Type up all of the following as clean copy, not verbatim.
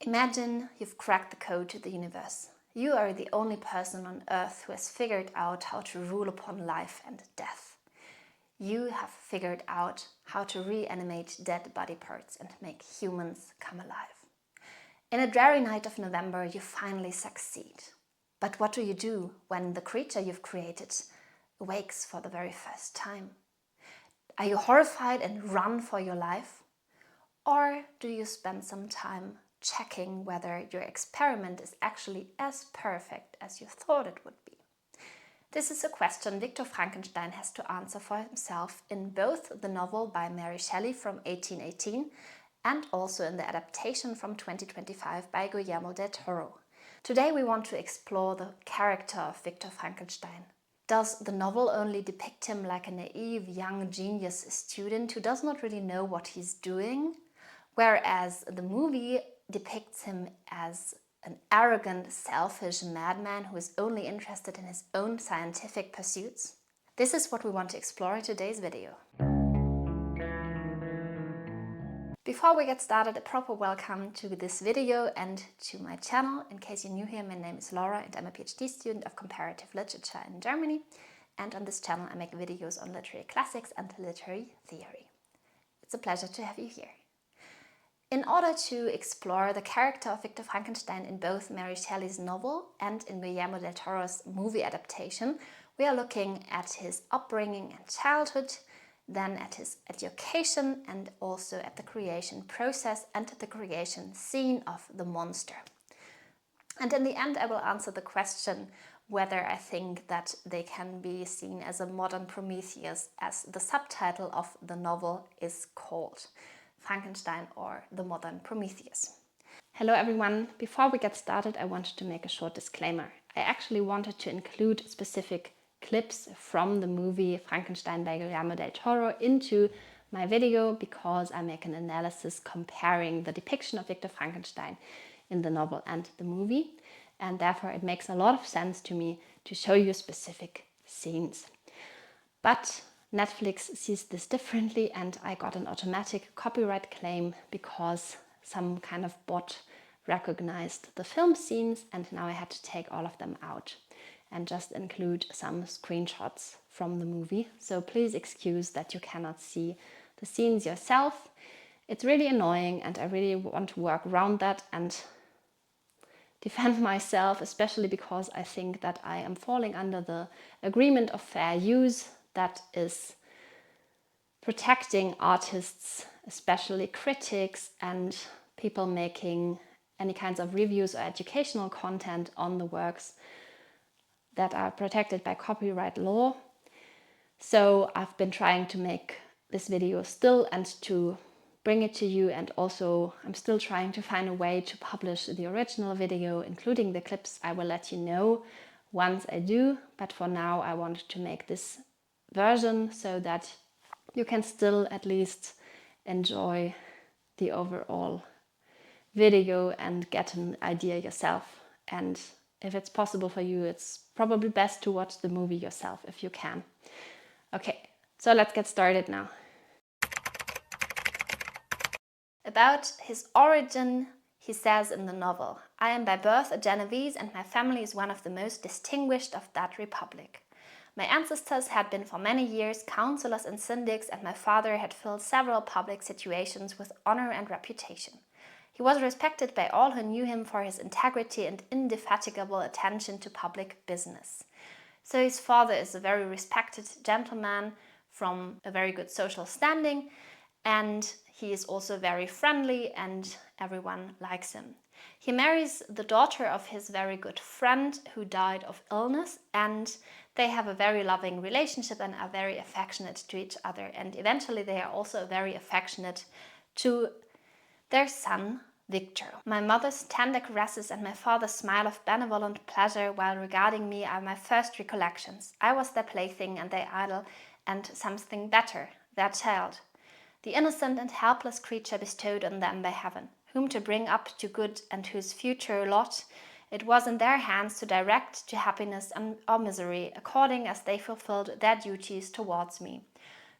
Imagine you've cracked the code to the universe. You are the only person on Earth who has figured out how to rule upon life and death. You have figured out how to reanimate dead body parts and make humans come alive. In a dreary night of November, you finally succeed. But what do you do when the creature you've created awakes for the very first time? Are you horrified and run for your life? Or do you spend some time checking whether your experiment is actually as perfect as you thought it would be? This is a question Victor Frankenstein has to answer for himself in both the novel by Mary Shelley from 1818 and also in the adaptation from 2025 by Guillermo del Toro. Today we want to explore the character of Victor Frankenstein. Does the novel only depict him like a naive young genius student who does not really know what he's doing, whereas the movie depicts him as an arrogant, selfish madman who is only interested in his own scientific pursuits? This is what we want to explore in today's video. Before we get started, a proper welcome to this video and to my channel. In case you're new here, my name is Laura and I'm a PhD student of Comparative Literature in Germany. And on this channel I make videos on literary classics and literary theory. It's a pleasure to have you here. In order to explore the character of Victor Frankenstein in both Mary Shelley's novel and in Guillermo del Toro's movie adaptation, we are looking at his upbringing and childhood, then at his education and also at the creation process and at the creation scene of the monster. And in the end I will answer the question whether I think that they can be seen as a modern Prometheus, as the subtitle of the novel is called. Frankenstein or the Modern Prometheus. Hello everyone, before we get started I wanted to make a short disclaimer. I actually wanted to include specific clips from the movie Frankenstein by Guillermo del Toro into my video because I make an analysis comparing the depiction of Victor Frankenstein in the novel and the movie, and therefore it makes a lot of sense to me to show you specific scenes. But Netflix sees this differently and I got an automatic copyright claim because some kind of bot recognized the film scenes and now I had to take all of them out and just include some screenshots from the movie. So please excuse that you cannot see the scenes yourself. It's really annoying and I really want to work around that and defend myself, especially because I think that I am falling under the agreement of fair use that is protecting artists, especially critics and people making any kinds of reviews or educational content on the works that are protected by copyright law. So I've been trying to make this video still and to bring it to you, and also I'm still trying to find a way to publish the original video, including the clips. I will let you know once I do, but for now I wanted to make this version so that you can still at least enjoy the overall video and get an idea yourself. And if it's possible for you, it's probably best to watch the movie yourself if you can. Okay, so let's get started now. About his origin, he says in the novel, "I am by birth a Genovese and my family is one of the most distinguished of that republic. My ancestors had been for many years councillors and syndics, and my father had filled several public situations with honor and reputation. He was respected by all who knew him for his integrity and indefatigable attention to public business." So his father is a very respected gentleman from a very good social standing, and he is also very friendly and everyone likes him. He marries the daughter of his very good friend who died of illness, and they have a very loving relationship and are very affectionate to each other. And eventually they are also very affectionate to their son, Victor. "My mother's tender caresses and my father's smile of benevolent pleasure while regarding me are my first recollections. I was their plaything and their idol and something better, their child. The innocent and helpless creature bestowed on them by heaven, whom to bring up to good and whose future lot it was in their hands to direct to happiness or misery, according as they fulfilled their duties towards me."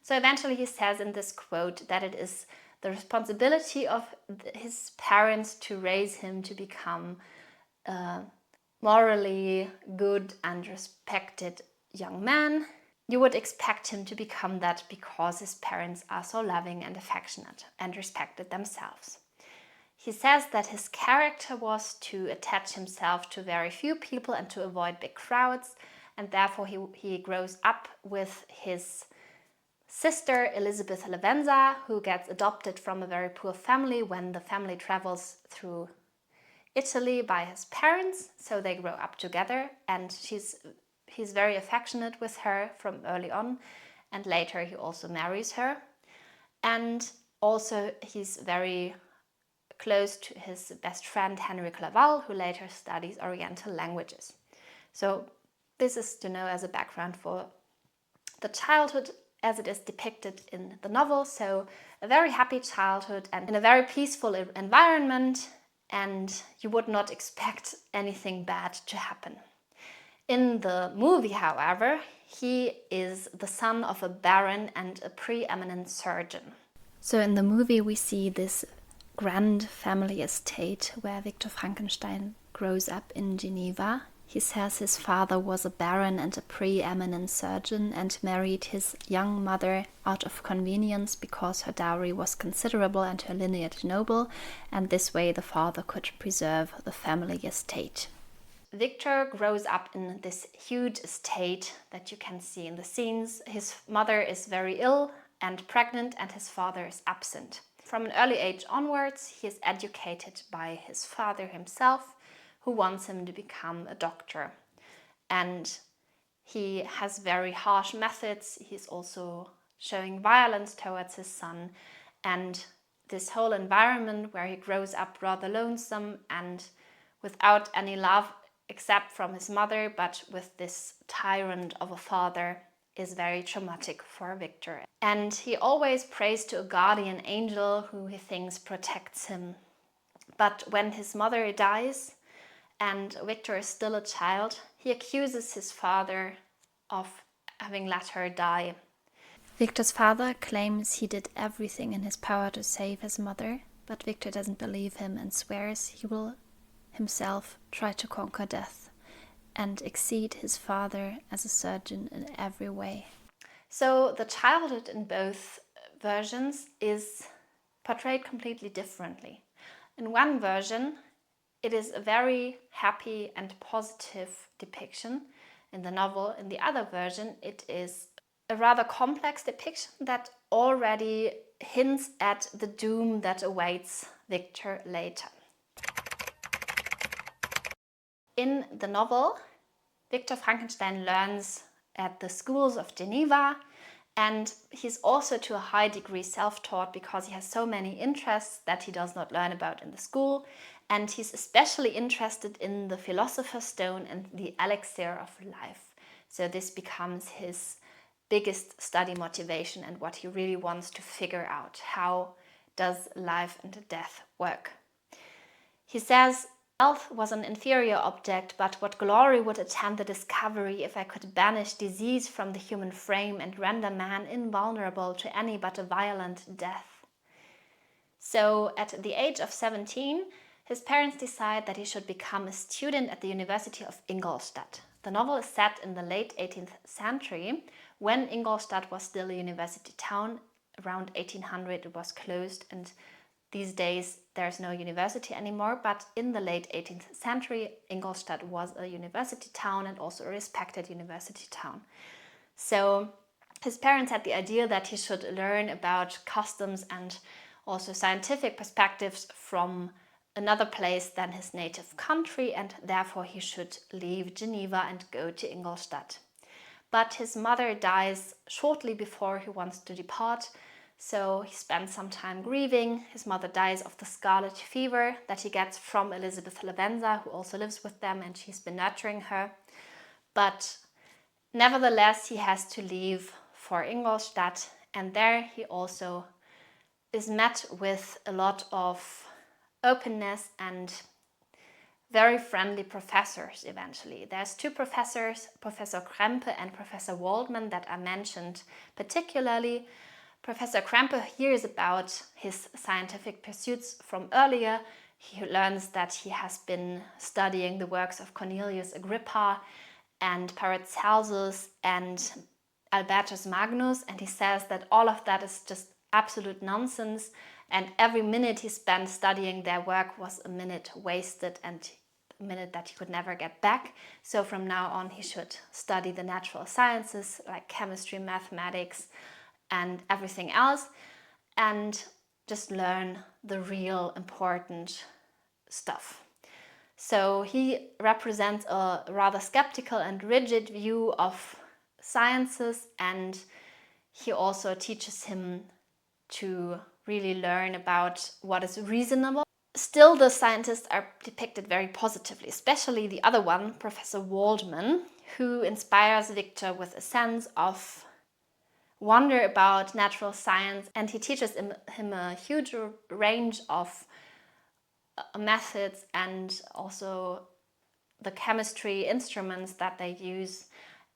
So eventually he says in this quote that it is the responsibility of his parents to raise him to become a morally good and respected young man. You would expect him to become that because his parents are so loving and affectionate and respected themselves. He says that his character was to attach himself to very few people and to avoid big crowds, and therefore he grows up with his sister Elizabeth Lavenza, who gets adopted from a very poor family when the family travels through Italy by his parents, so they grow up together, and he's very affectionate with her from early on, and later he also marries her. And also he's very close to his best friend Henry Clerval, who later studies Oriental languages. So this is to know as a background for the childhood as it is depicted in the novel. So a very happy childhood and in a very peaceful environment, and you would not expect anything bad to happen. In the movie, however, he is the son of a baron and a preeminent surgeon. So in the movie we see this grand family estate where Victor Frankenstein grows up in Geneva. He says his father was a baron and a preeminent surgeon and married his young mother out of convenience because her dowry was considerable and her lineage noble, and this way the father could preserve the family estate. Victor grows up in this huge estate that you can see in the scenes. His mother is very ill and pregnant, and his father is absent. From an early age onwards, he is educated by his father himself, who wants him to become a doctor. And he has very harsh methods. He's also showing violence towards his son. And this whole environment where he grows up rather lonesome and without any love except from his mother, but with this tyrant of a father, is very traumatic for Victor. And he always prays to a guardian angel who he thinks protects him. But when his mother dies and Victor is still a child, he accuses his father of having let her die. Victor's father claims he did everything in his power to save his mother, but Victor doesn't believe him and swears he will himself try to conquer death and exceed his father as a surgeon in every way. So the childhood in both versions is portrayed completely differently. In one version, it is a very happy and positive depiction. In the novel, in the other version, it is a rather complex depiction that already hints at the doom that awaits Victor later. In the novel, Victor Frankenstein learns at the schools of Geneva, and he's also to a high degree self-taught because he has so many interests that he does not learn about in the school, and he's especially interested in the Philosopher's Stone and the elixir of life. So this becomes his biggest study motivation and what he really wants to figure out. How does life and death work? He says, "Wealth was an inferior object, but what glory would attend the discovery if I could banish disease from the human frame and render man invulnerable to any but a violent death." So at the age of 17, his parents decide that he should become a student at the University of Ingolstadt. The novel is set in the late 18th century, when Ingolstadt was still a university town. Around 1800 it was closed, and these days there's no university anymore, but in the late 18th century, Ingolstadt was a university town and also a respected university town. So his parents had the idea that he should learn about customs and also scientific perspectives from another place than his native country, and therefore he should leave Geneva and go to Ingolstadt. But his mother dies shortly before he wants to depart, so he spends some time grieving. His mother dies of the scarlet fever that he gets from Elizabeth Lavenza, who also lives with them, and she's been nurturing her. But nevertheless, he has to leave for Ingolstadt, and there he also is met with a lot of openness and very friendly professors eventually. There's two professors, Professor Krempe and Professor Waldman, that are mentioned particularly, Professor Krampe hears about his scientific pursuits from earlier. He learns that he has been studying the works of Cornelius Agrippa and Paracelsus and Albertus Magnus, and he says that all of that is just absolute nonsense, and every minute he spent studying their work was a minute wasted and a minute that he could never get back. So from now on he should study the natural sciences like chemistry, mathematics and everything else, and just learn the real important stuff. So he represents a rather skeptical and rigid view of sciences, and he also teaches him to really learn about what is reasonable. Still, the scientists are depicted very positively, especially the other one, Professor Waldman, who inspires Victor with a sense of wonder about natural science, and he teaches him a huge range of methods and also the chemistry instruments that they use.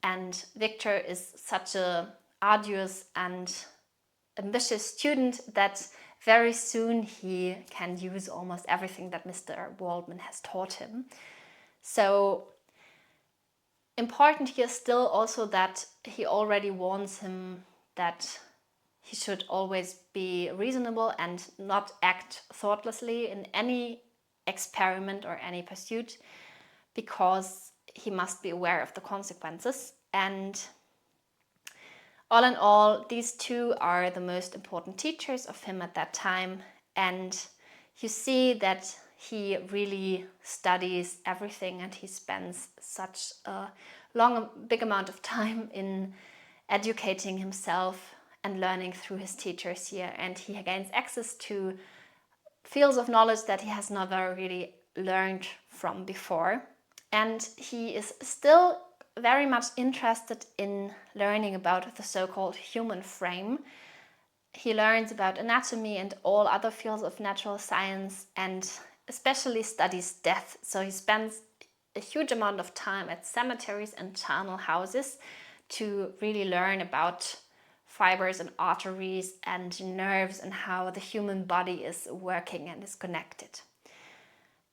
And Victor is such a arduous and ambitious student that very soon he can use almost everything that Mr. Waldman has taught him. So important here still also that he already warns him that he should always be reasonable and not act thoughtlessly in any experiment or any pursuit, because he must be aware of the consequences. And all in all, these two are the most important teachers of him at that time, and you see that he really studies everything and he spends such a big amount of time in educating himself and learning through his teachers here, and he gains access to fields of knowledge that he has never really learned from before. And he is still very much interested in learning about the so-called human frame. He learns about anatomy and all other fields of natural science, and especially studies death. So he spends a huge amount of time at cemeteries and charnel houses to really learn about fibers and arteries and nerves and how the human body is working and is connected.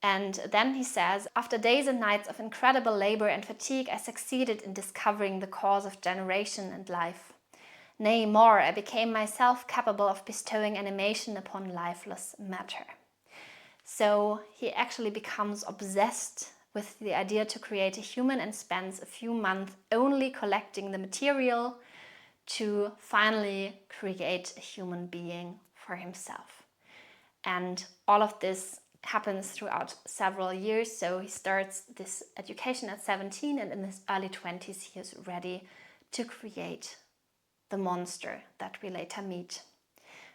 And then he says, after days and nights of incredible labor and fatigue, I succeeded in discovering the cause of generation and life. Nay, more, I became myself capable of bestowing animation upon lifeless matter. So he actually becomes obsessed with the idea to create a human and spends a few months only collecting the material to finally create a human being for himself. And all of this happens throughout several years. So he starts this education at 17, and in his early 20s he is ready to create the monster that we later meet.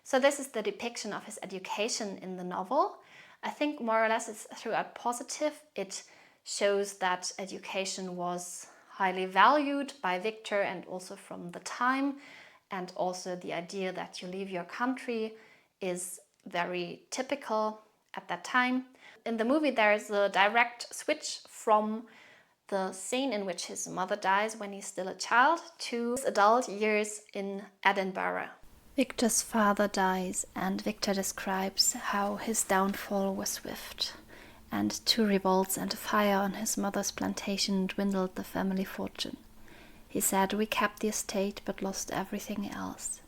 So this is the depiction of his education in the novel. I think more or less it's throughout positive. It shows that education was highly valued by Victor and also from the time, and also the idea that you leave your country is very typical at that time. In the movie there is a direct switch from the scene in which his mother dies when he's still a child to his adult years in Edinburgh. Victor's father dies, and Victor describes how his downfall was swift, and 2 revolts and a fire on his mother's plantation dwindled the family fortune. He said, "We kept the estate but lost everything else."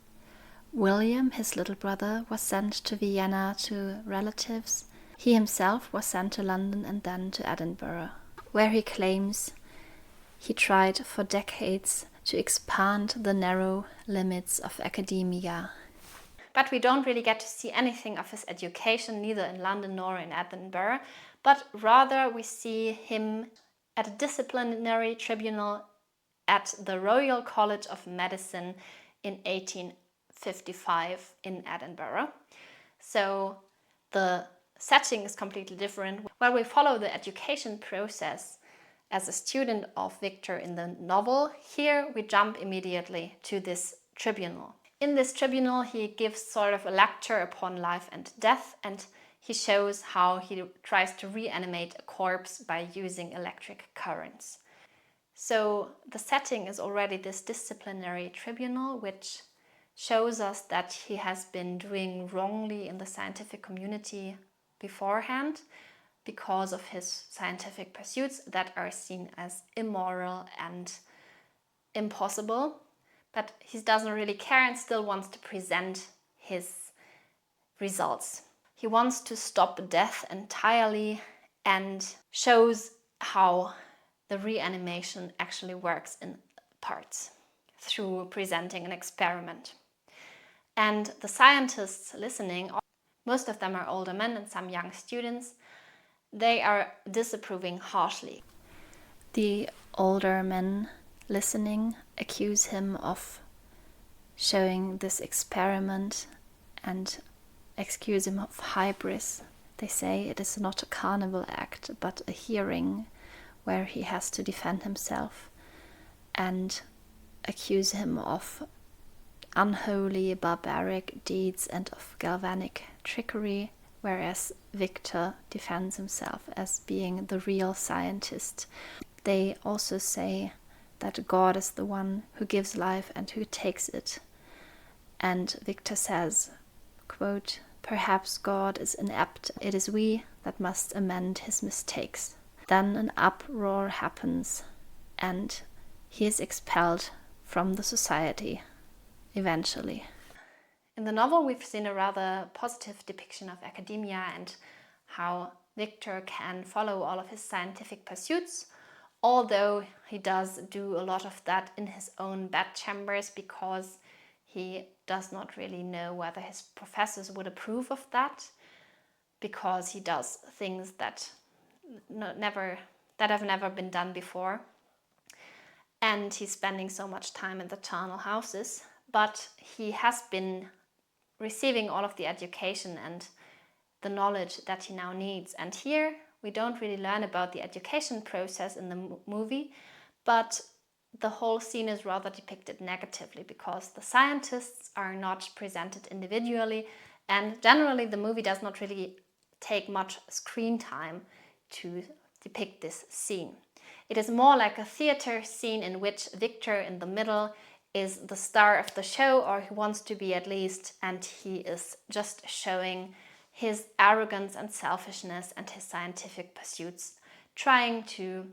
William, his little brother, was sent to Vienna to relatives. He himself was sent to London and then to Edinburgh, where he claims he tried for decades to expand the narrow limits of academia. But we don't really get to see anything of his education, neither in London nor in Edinburgh, but rather we see him at a disciplinary tribunal at the Royal College of Medicine in 1855 in Edinburgh. So the setting is completely different. While we follow the education process as a student of Victor in the novel, here we jump immediately to this tribunal. In this tribunal he gives sort of a lecture upon life and death, and he shows how he tries to reanimate a corpse by using electric currents. So the setting is already this disciplinary tribunal, which shows us that he has been doing wrongly in the scientific community beforehand because of his scientific pursuits that are seen as immoral and impossible. But he doesn't really care and still wants to present his results. He wants to stop death entirely and shows how the reanimation actually works in parts through presenting an experiment. And the scientists listening, most of them are older men and some young students, they are disapproving harshly. The older men listening accuse him of showing this experiment and accuse him of hybris. They say it is not a carnival act, but a hearing where he has to defend himself, and accuse him of unholy, barbaric deeds and of galvanic trickery, whereas Victor defends himself as being the real scientist. They also say that God is the one who gives life and who takes it. And Victor says, quote, "Perhaps God is inept. It is we that must amend his mistakes." Then an uproar happens and he is expelled from the society eventually. In the novel, we've seen a rather positive depiction of academia and how Victor can follow all of his scientific pursuits, although he does do a lot of that in his own bedchambers because he does not really know whether his professors would approve of that, because he does things that have never been done before. And he's spending so much time in the charnel houses, but he has been receiving all of the education and the knowledge that he now needs. And here we don't really learn about the education process in the movie, but the whole scene is rather depicted negatively because the scientists are not presented individually, and generally the movie does not really take much screen time to depict this scene. It is more like a theater scene in which Victor in the middle is the star of the show, or he wants to be at least, and he is just showing his arrogance and selfishness and his scientific pursuits, trying to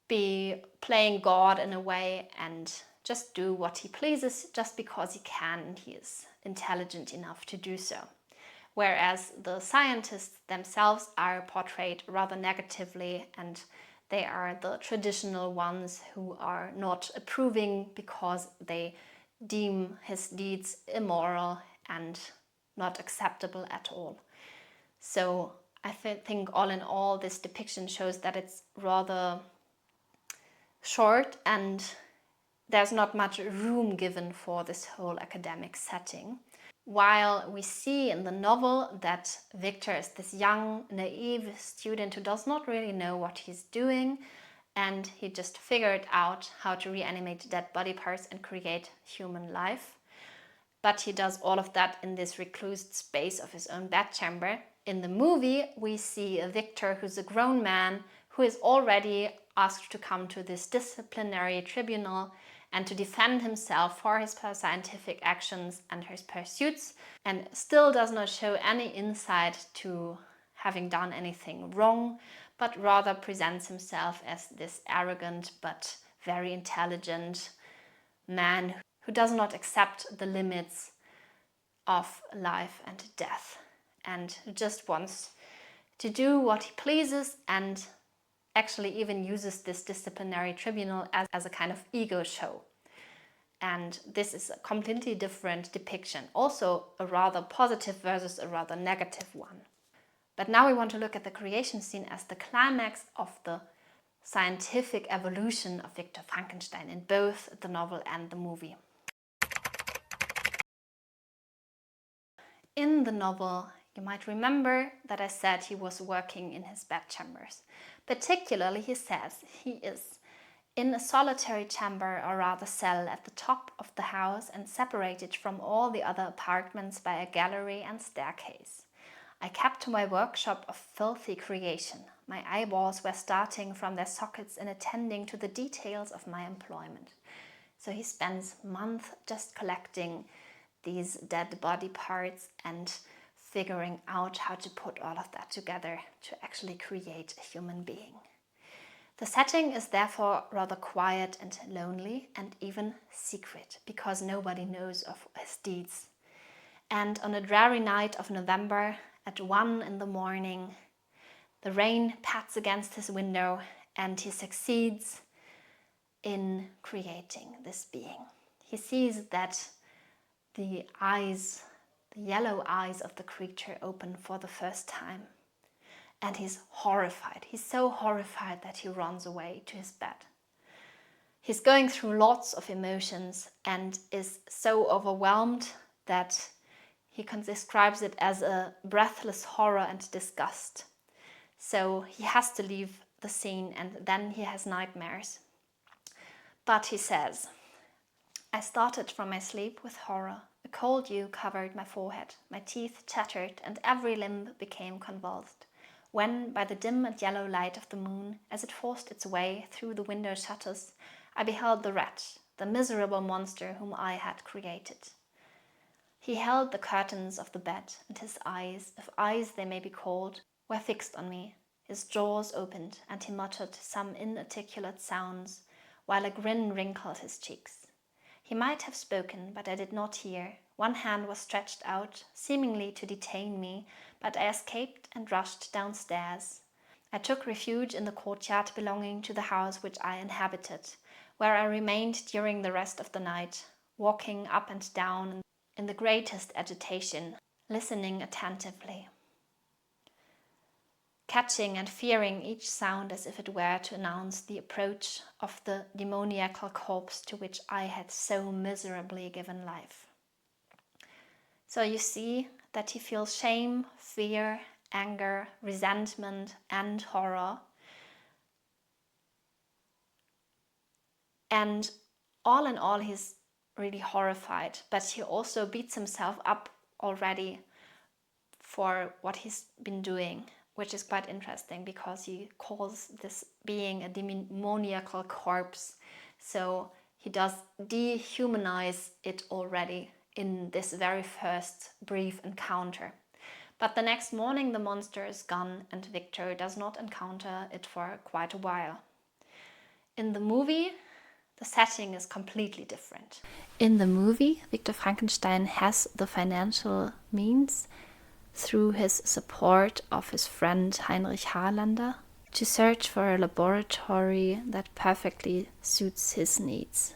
be playing God in a way and just do what he pleases just because he can and he is intelligent enough to do so. Whereas the scientists themselves are portrayed rather negatively, and they are the traditional ones who are not approving because they deem his deeds immoral and not acceptable at all. So I think all in all this depiction shows that it's rather short and there's not much room given for this whole academic setting. While we see in the novel that Victor is this young, naive student who does not really know what he's doing, and he just figured out how to reanimate dead body parts and create human life. But he does all of that in this reclused space of his own bedchamber. In the movie, we see a Victor who's a grown man who is already asked to come to this disciplinary tribunal and to defend himself for his scientific actions and his pursuits, and still does not show any insight to having done anything wrong, but rather presents himself as this arrogant but very intelligent man who does not accept the limits of life and death, and who just wants to do what he pleases, and actually even uses this disciplinary tribunal as a kind of ego show. And this is a completely different depiction, also a rather positive versus a rather negative one. But now we want to look at the creation scene as the climax of the scientific evolution of Victor Frankenstein in both the novel and the movie. In the novel, you might remember that I said he was working in his bedchambers. Particularly, he says he is in a solitary chamber, or rather cell, at the top of the house and separated from all the other apartments by a gallery and staircase. I kept to my workshop of filthy creation. My eyeballs were starting from their sockets in attending to the details of my employment. So he spends months just collecting these dead body parts and figuring out how to put all of that together to actually create a human being. The setting is therefore rather quiet and lonely and even secret, because nobody knows of his deeds. And on a dreary night of November at 1 in the morning, the rain pats against his window and he succeeds in creating this being. He sees that the eyes, the yellow eyes of the creature open for the first time. And he's horrified. He's so horrified that he runs away to his bed. He's going through lots of emotions and is so overwhelmed that he describes it as a breathless horror and disgust. So he has to leave the scene and then he has nightmares. But he says, I started from my sleep with horror. A cold dew covered my forehead, my teeth chattered, and every limb became convulsed. When, by the dim and yellow light of the moon, as it forced its way through the window shutters, I beheld the wretch, the miserable monster whom I had created. He held the curtains of the bed, and his eyes, if eyes they may be called, were fixed on me. His jaws opened, and he muttered some inarticulate sounds, while a grin wrinkled his cheeks. He might have spoken, but I did not hear. One hand was stretched out, seemingly to detain me, but I escaped and rushed downstairs. I took refuge in the courtyard belonging to the house which I inhabited, where I remained during the rest of the night, walking up and down in the greatest agitation, listening attentively, catching and fearing each sound as if it were to announce the approach of the demoniacal corpse to which I had so miserably given life. So you see that he feels shame, fear, anger, resentment, and horror. And all in all, he's really horrified, but he also beats himself up already for what he's been doing, which is quite interesting because he calls this being a demoniacal corpse. So he does dehumanize it already in this very first brief encounter. But the next morning the monster is gone and Victor does not encounter it for quite a while. In the movie, the setting is completely different. In the movie, Victor Frankenstein has the financial means through his support of his friend Heinrich Harlander to search for a laboratory that perfectly suits his needs.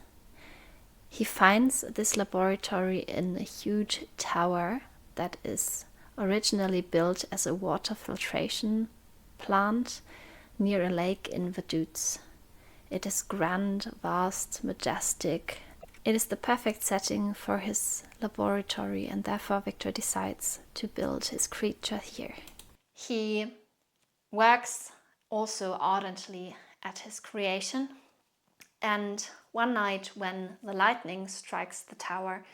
He finds this laboratory in a huge tower that is originally built as a water filtration plant near a lake in Vaduz. It is grand, vast, majestic. It is the perfect setting for his laboratory, and therefore Victor decides to build his creature here. He works also ardently at his creation, and one night when the lightning strikes the tower,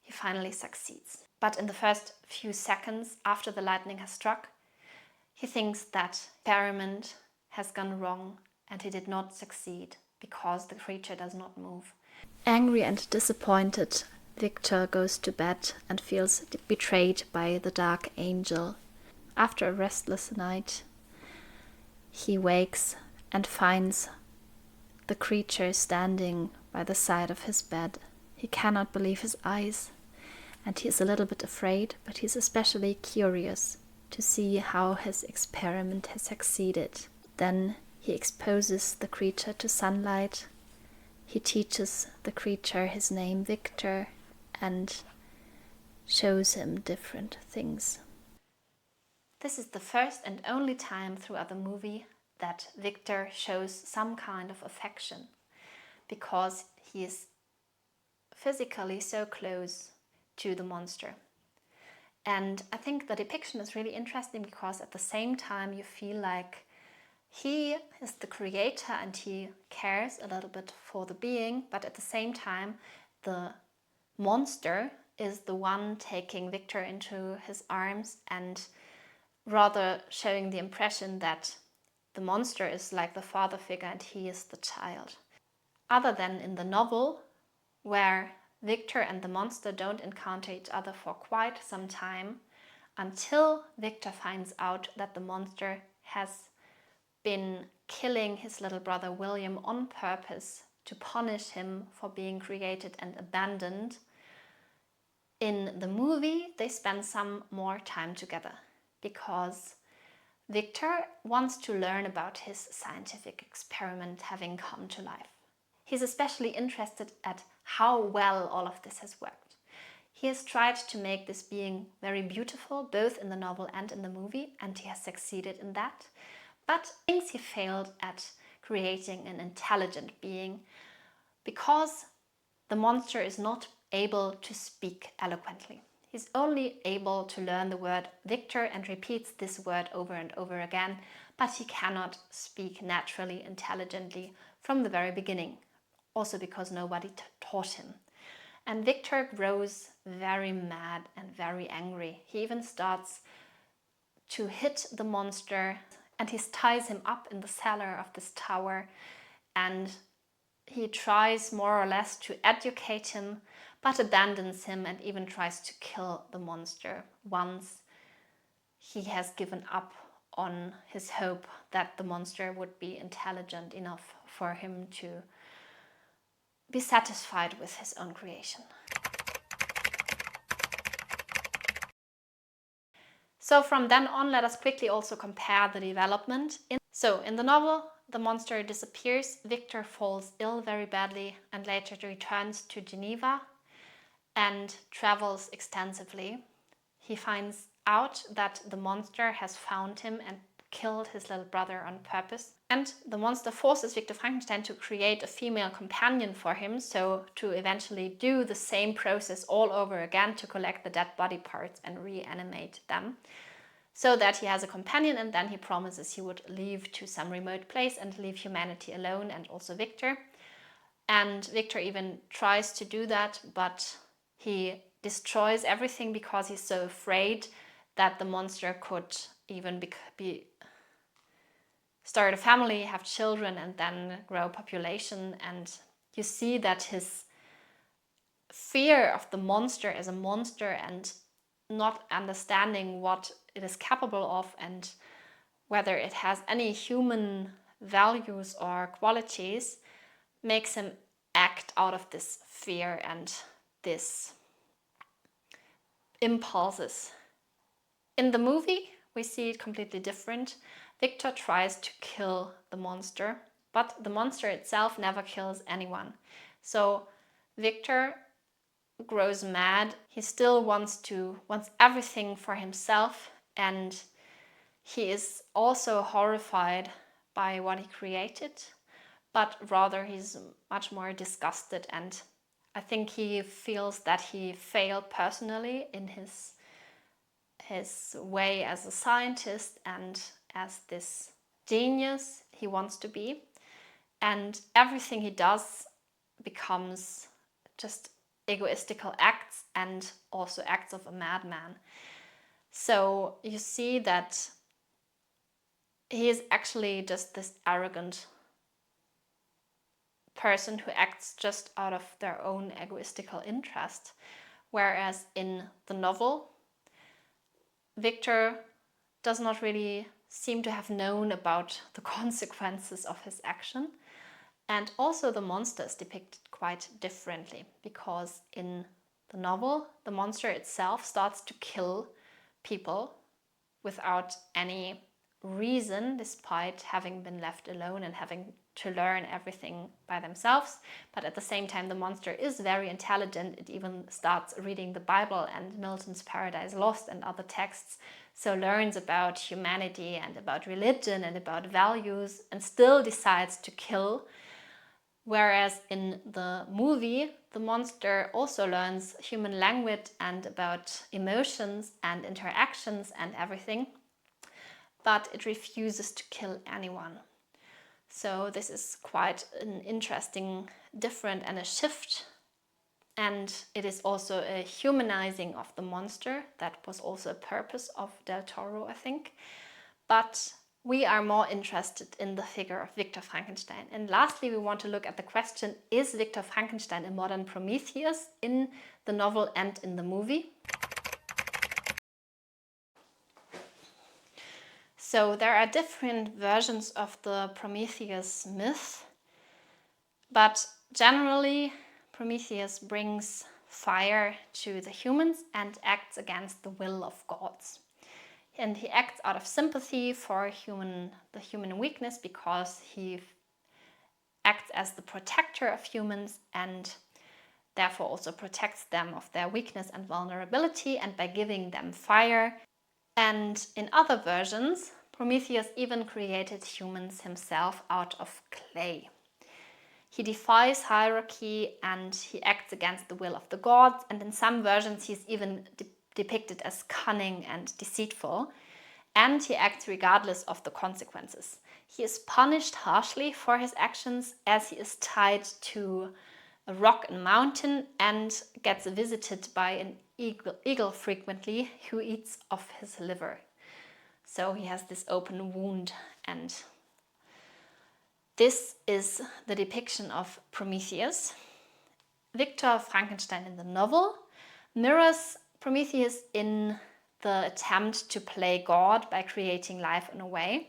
he finally succeeds. But in the first few seconds after the lightning has struck, he thinks that experiment has gone wrong and he did not succeed because the creature does not move. Angry and disappointed, Victor goes to bed and feels betrayed by the dark angel. After a restless night, he wakes and finds the creature standing by the side of his bed. He cannot believe his eyes, and he is a little bit afraid, but he's especially curious to see how his experiment has succeeded. Then he exposes the creature to sunlight. He teaches the creature his name Victor and shows him different things. This is the first and only time throughout the movie that Victor shows some kind of affection, because he is physically so close to the monster. And I think the depiction is really interesting because at the same time you feel like he is the creator and he cares a little bit for the being, but at the same time the monster is the one taking Victor into his arms and rather showing the impression that the monster is like the father figure and he is the child. Other than in the novel, where Victor and the monster don't encounter each other for quite some time, until Victor finds out that the monster has been killing his little brother William on purpose to punish him for being created and abandoned. In the movie, they spend some more time together because Victor wants to learn about his scientific experiment having come to life. He's especially interested at how well all of this has worked. He has tried to make this being very beautiful, both in the novel and in the movie, and he has succeeded in that. But thinks he failed at creating an intelligent being because the monster is not able to speak eloquently. He's only able to learn the word Victor and repeats this word over and over again, but he cannot speak naturally, intelligently from the very beginning, also because nobody taught him. And Victor grows very mad and very angry. He even starts to hit the monster, and he ties him up in the cellar of this tower, and he tries more or less to educate him, but abandons him and even tries to kill the monster once he has given up on his hope that the monster would be intelligent enough for him to be satisfied with his own creation. So from then on, let us quickly also compare the development. So in the novel, the monster disappears, Victor falls ill very badly and later returns to Geneva and travels extensively. He finds out that the monster has found him and killed his little brother on purpose. And the monster forces Victor Frankenstein to create a female companion for him, so to eventually do the same process all over again to collect the dead body parts and reanimate them, so that he has a companion, and then he promises he would leave to some remote place and leave humanity alone, and also Victor. And Victor even tries to do that, but he destroys everything because he's so afraid that the monster could even start a family, have children, and then grow population. And you see that his fear of the monster as a monster and not understanding what it is capable of and whether it has any human values or qualities makes him act out of this fear and this impulses. In the movie, we see it completely different. Victor tries to kill the monster, but the monster itself never kills anyone. So Victor grows mad. He still wants everything for himself, and he is also horrified by what he created, but rather he's much more disgusted, and I think he feels that he failed personally in his way as a scientist and as this genius he wants to be. And everything he does becomes just egoistical acts and also acts of a madman. So you see that he is actually just this arrogant person who acts just out of their own egoistical interest. Whereas in the novel, Victor does not really seem to have known about the consequences of his action. And also the monster is depicted quite differently, because in the novel, the monster itself starts to kill people without any reason, despite having been left alone and having to learn everything by themselves. But at the same time, the monster is very intelligent. It even starts reading the Bible and Milton's Paradise Lost and other texts, so learns about humanity and about religion and about values, and still decides to kill. Whereas in the movie, the monster also learns human language and about emotions and interactions and everything, but it refuses to kill anyone. So this is quite an interesting difference and a shift. And it is also a humanizing of the monster. That was also a purpose of Del Toro, I think. But we are more interested in the figure of Victor Frankenstein. And lastly, we want to look at the question, is Victor Frankenstein a modern Prometheus in the novel and in the movie? So there are different versions of the Prometheus myth, but generally Prometheus brings fire to the humans and acts against the will of gods. And he acts out of sympathy for the human weakness, because he acts as the protector of humans and therefore also protects them of their weakness and vulnerability, and by giving them fire. And in other versions, Prometheus even created humans himself out of clay. He defies hierarchy and he acts against the will of the gods, and in some versions he's even depicted as cunning and deceitful, and he acts regardless of the consequences. He is punished harshly for his actions, as he is tied to a rock and mountain and gets visited by an eagle frequently, who eats off his liver. So he has this open wound, and this is the depiction of Prometheus. Victor Frankenstein in the novel mirrors Prometheus in the attempt to play God by creating life in a way,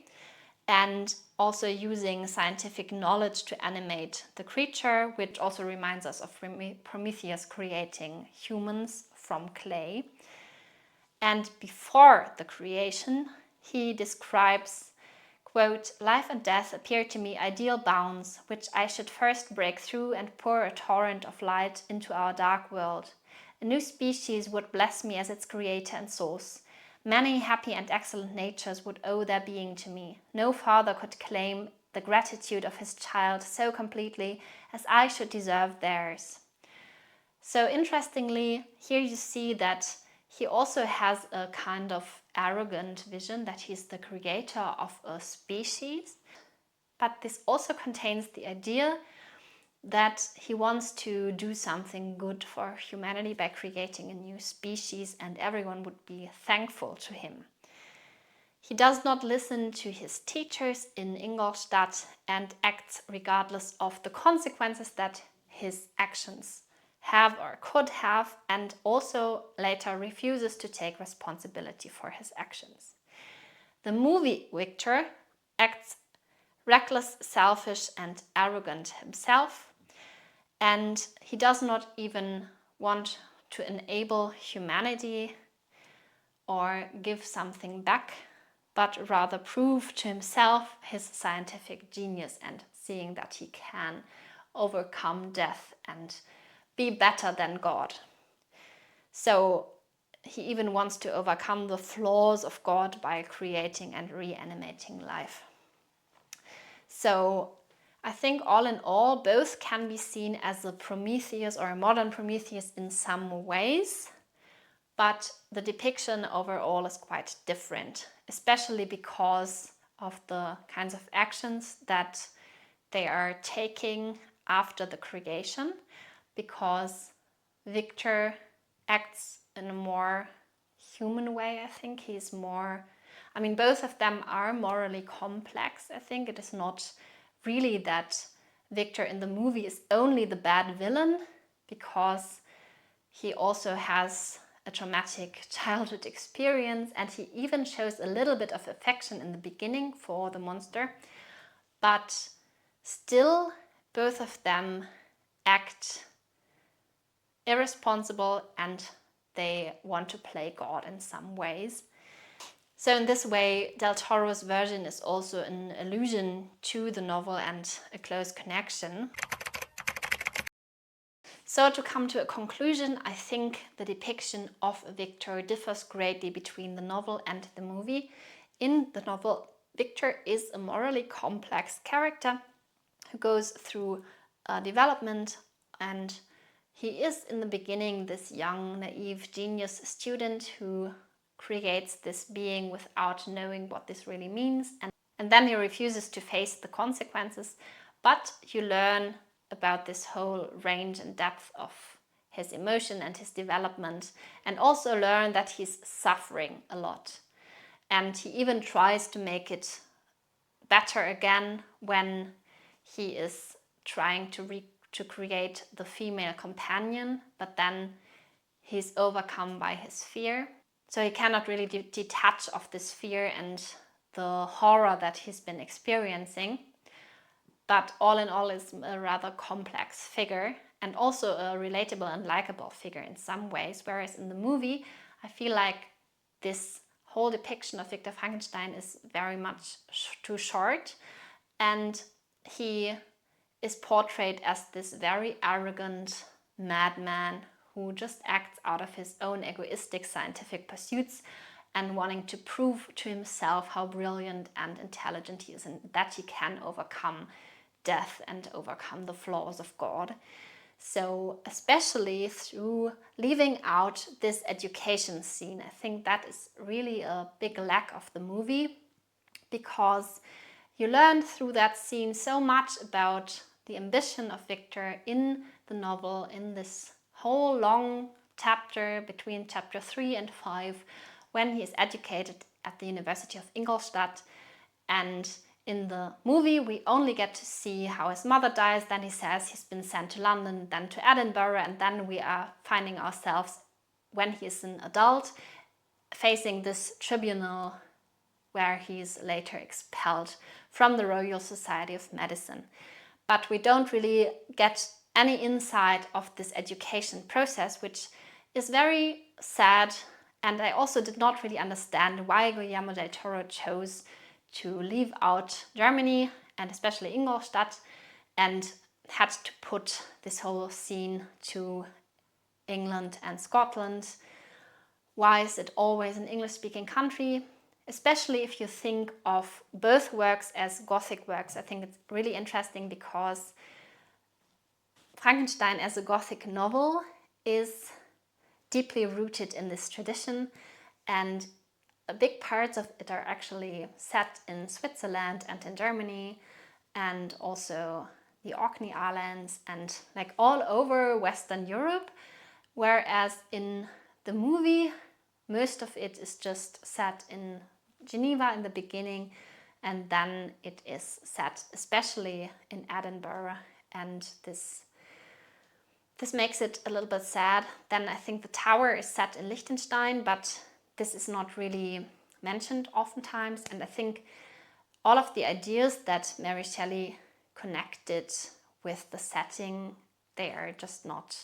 and also using scientific knowledge to animate the creature, which also reminds us of Prometheus creating humans from clay. And before the creation, he describes, quote, "Life and death appear to me ideal bounds, which I should first break through and pour a torrent of light into our dark world. A new species would bless me as its creator and source. Many happy and excellent natures would owe their being to me. No father could claim the gratitude of his child so completely as I should deserve theirs." So interestingly, here you see that he also has a kind of arrogant vision that he's the creator of a species. But this also contains the idea that he wants to do something good for humanity by creating a new species, and everyone would be thankful to him. He does not listen to his teachers in Ingolstadt and acts regardless of the consequences that his actions have or could have, and also later refuses to take responsibility for his actions. The movie Victor acts reckless, selfish, and arrogant himself, and he does not even want to enable humanity or give something back, but rather prove to himself his scientific genius and seeing that he can overcome death and be better than God. So he even wants to overcome the flaws of God by creating and reanimating life. So I think all in all, both can be seen as a Prometheus or a modern Prometheus in some ways, but the depiction overall is quite different, especially because of the kinds of actions that they are taking after the creation, because Victor acts in a more human way. I think he's more, both of them are morally complex. I think it is not really that Victor in the movie is only the bad villain, because he also has a traumatic childhood experience, and he even shows a little bit of affection in the beginning for the monster. But still, both of them act irresponsible and they want to play God in some ways. So in this way, Del Toro's version is also an allusion to the novel and a close connection. So to come to a conclusion, I think the depiction of Victor differs greatly between the novel and the movie. In the novel, Victor is a morally complex character who goes through development, and he is in the beginning this young, naive, genius student who creates this being without knowing what this really means, and then he refuses to face the consequences. But you learn about this whole range and depth of his emotion and his development, and also learn that he's suffering a lot. And he even tries to make it better again when he is trying to create the female companion, but then he's overcome by his fear. So he cannot really detach of this fear and the horror that he's been experiencing. But all in all, is a rather complex figure and also a relatable and likable figure in some ways. Whereas in the movie, I feel like this whole depiction of Victor Frankenstein is very much too short, and he is portrayed as this very arrogant madman who just acts out of his own egoistic scientific pursuits and wanting to prove to himself how brilliant and intelligent he is and that he can overcome death and overcome the flaws of God. So especially through leaving out this education scene, I think that is really a big lack of the movie, because you learn through that scene so much about the ambition of Victor in the novel, in this whole long chapter between chapter 3 and 5, when he is educated at the University of Ingolstadt. And in the movie, we only get to see how his mother dies. Then he says he's been sent to London, then to Edinburgh, and then we are finding ourselves, when he is an adult, facing this tribunal where he is later expelled from the Royal Society of Medicine. But we don't really get any insight of this education process, which is very sad. And I also did not really understand why Guillermo del Toro chose to leave out Germany and especially Ingolstadt and had to put this whole scene to England and Scotland. Why is it always an English-speaking country? Especially if you think of both works as Gothic works. I think it's really interesting because Frankenstein as a Gothic novel is deeply rooted in this tradition, and big parts of it are actually set in Switzerland and in Germany, and also the Orkney Islands and like all over Western Europe, whereas in the movie most of it is just set in Geneva in the beginning, and then it is set especially in Edinburgh, and this makes it a little bit sad. Then I think the tower is set in Liechtenstein, but this is not really mentioned oftentimes, and I think all of the ideas that Mary Shelley connected with the setting, they are just not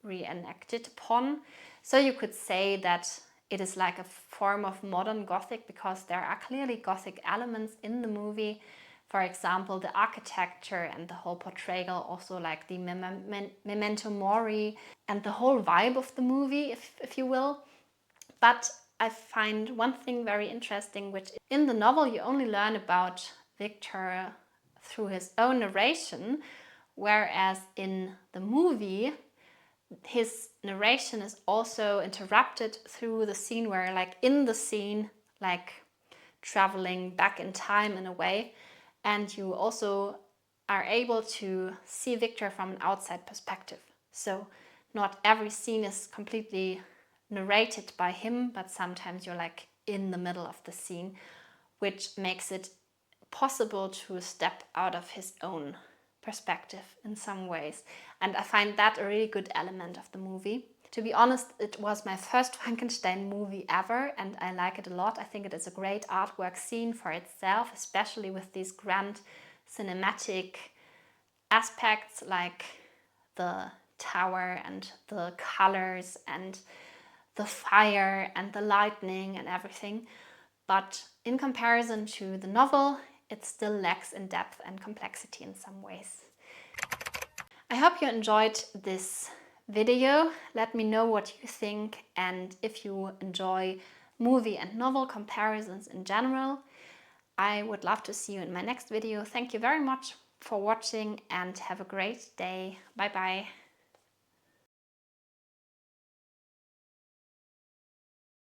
reenacted upon. So you could say that it is like a form of modern Gothic, because there are clearly Gothic elements in the movie. For example, the architecture and the whole portrayal, also like the memento mori and the whole vibe of the movie, if you will. But I find one thing very interesting, which in the novel you only learn about Victor through his own narration, whereas in the movie his narration is also interrupted through the scene where, like in the scene, like traveling back in time in a way, and you also are able to see Victor from an outside perspective. So not every scene is completely narrated by him, but sometimes you're like in the middle of the scene, which makes it possible to step out of his own perspective in some ways. And I find that a really good element of the movie. To be honest, it was my first Frankenstein movie ever, and I like it a lot. I think it is a great artwork scene for itself, especially with these grand cinematic aspects like the tower and the colors and the fire and the lightning and everything. But in comparison to the novel, it still lacks in depth and complexity in some ways. I hope you enjoyed this video. Let me know what you think, and if you enjoy movie and novel comparisons in general. I would love to see you in my next video. Thank you very much for watching and have a great day. Bye bye.